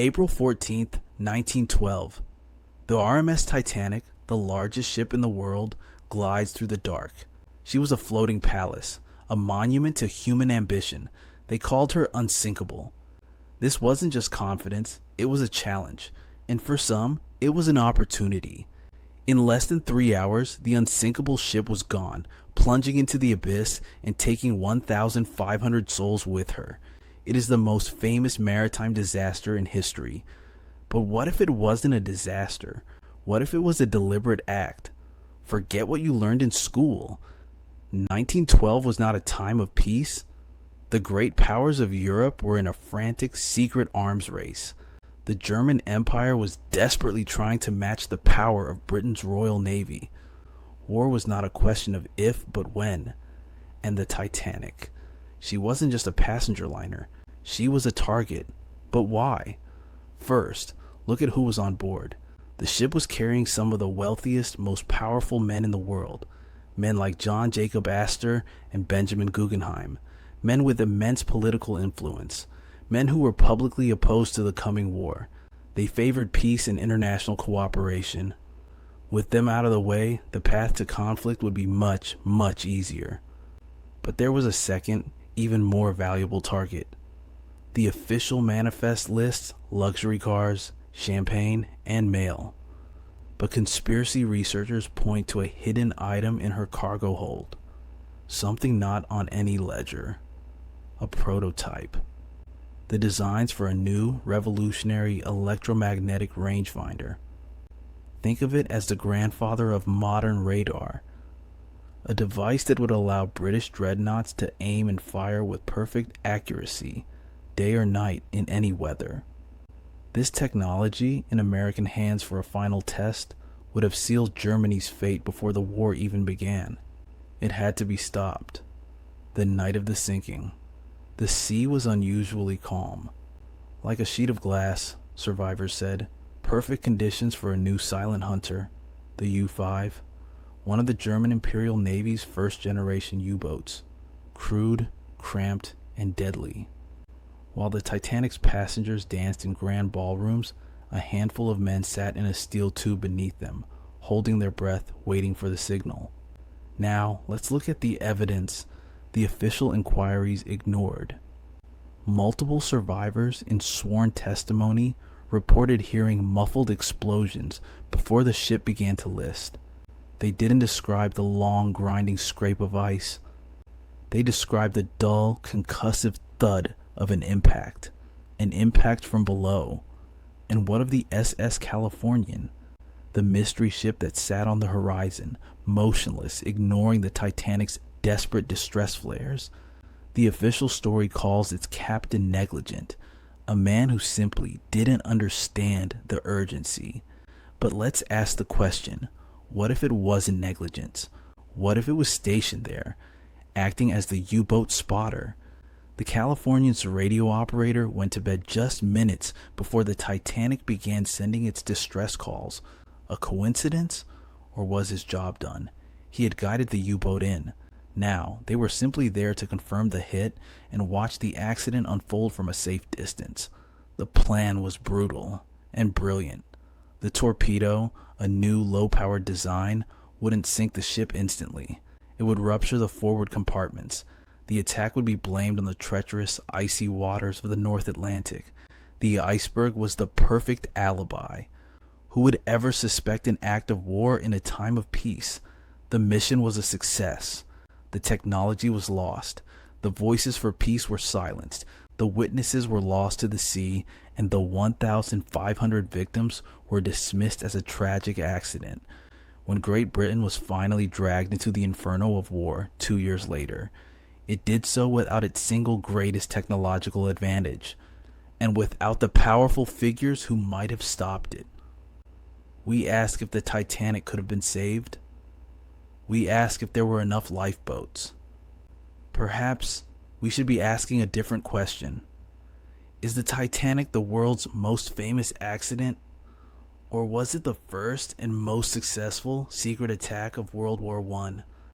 April 14th, 1912. The RMS Titanic, the largest ship in the world, glides through the dark. She was a floating palace, a monument to human ambition. They called her unsinkable. This wasn't just confidence, it was a challenge. And for some, it was an opportunity. In less than 3 hours, the unsinkable ship was gone, plunging into the abyss and taking 1,500 souls with her. It is the most famous maritime disaster in history. But what if it wasn't a disaster? What if it was a deliberate act? Forget what you learned in school. 1912 was not a time of peace. The great powers of Europe were in a frantic secret arms race. The German Empire was desperately trying to match the power of Britain's Royal Navy. War was not a question of if, but when. And the Titanic. She wasn't just a passenger liner. She was a target. But why? First, look at who was on board. The ship was carrying some of the wealthiest, most powerful men in the world. Men like John Jacob Astor and Benjamin Guggenheim. Men with immense political influence. Men who were publicly opposed to the coming war. They favored peace and international cooperation. With them out of the way, the path to conflict would be much, much easier. But there was a second, even more valuable target. The official manifest lists luxury cars, champagne, and mail. But conspiracy researchers point to a hidden item in her cargo hold. Something not on any ledger. A prototype. The designs for a new, revolutionary electromagnetic rangefinder. Think of it as the grandfather of modern radar. A device that would allow British dreadnoughts to aim and fire with perfect accuracy, day or night in any weather. This technology, in American hands for a final test, would have sealed Germany's fate before the war even began. It had to be stopped. The night of the sinking. The sea was unusually calm. Like a sheet of glass, survivors said. Perfect conditions for a new silent hunter, the U-5, one of the German Imperial Navy's first-generation U-boats. Crude, cramped, and deadly. While the Titanic's passengers danced in grand ballrooms, a handful of men sat in a steel tube beneath them, holding their breath, waiting for the signal. Now, let's look at the evidence the official inquiries ignored. Multiple survivors in sworn testimony reported hearing muffled explosions before the ship began to list. They didn't describe the long, grinding scrape of ice. They described the dull, concussive thud of an impact from below. And what of the SS Californian, the mystery ship that sat on the horizon, motionless, ignoring the Titanic's desperate distress flares? The official story calls its captain negligent, a man who simply didn't understand the urgency. But let's ask the question, what if it wasn't negligence? What if it was stationed there, acting as the U-boat spotter? The Californian's radio operator went to bed just minutes before the Titanic began sending its distress calls. A coincidence? Or was his job done? He had guided the U-boat in. Now, they were simply there to confirm the hit and watch the accident unfold from a safe distance. The plan was brutal and brilliant. The torpedo, a new low-powered design, wouldn't sink the ship instantly. It would rupture the forward compartments. The attack would be blamed on the treacherous, icy waters of the North Atlantic. The iceberg was the perfect alibi. Who would ever suspect an act of war in a time of peace? The mission was a success. The technology was lost. The voices for peace were silenced. The witnesses were lost to the sea, and the 1,500 victims were dismissed as a tragic accident. When Great Britain was finally dragged into the inferno of war 2 years later, it did so without its single greatest technological advantage, and without the powerful figures who might have stopped it. We ask if the Titanic could have been saved. We ask if there were enough lifeboats. Perhaps we should be asking a different question. Is the Titanic the world's most famous accident? Or was it the first and most successful secret attack of World War I?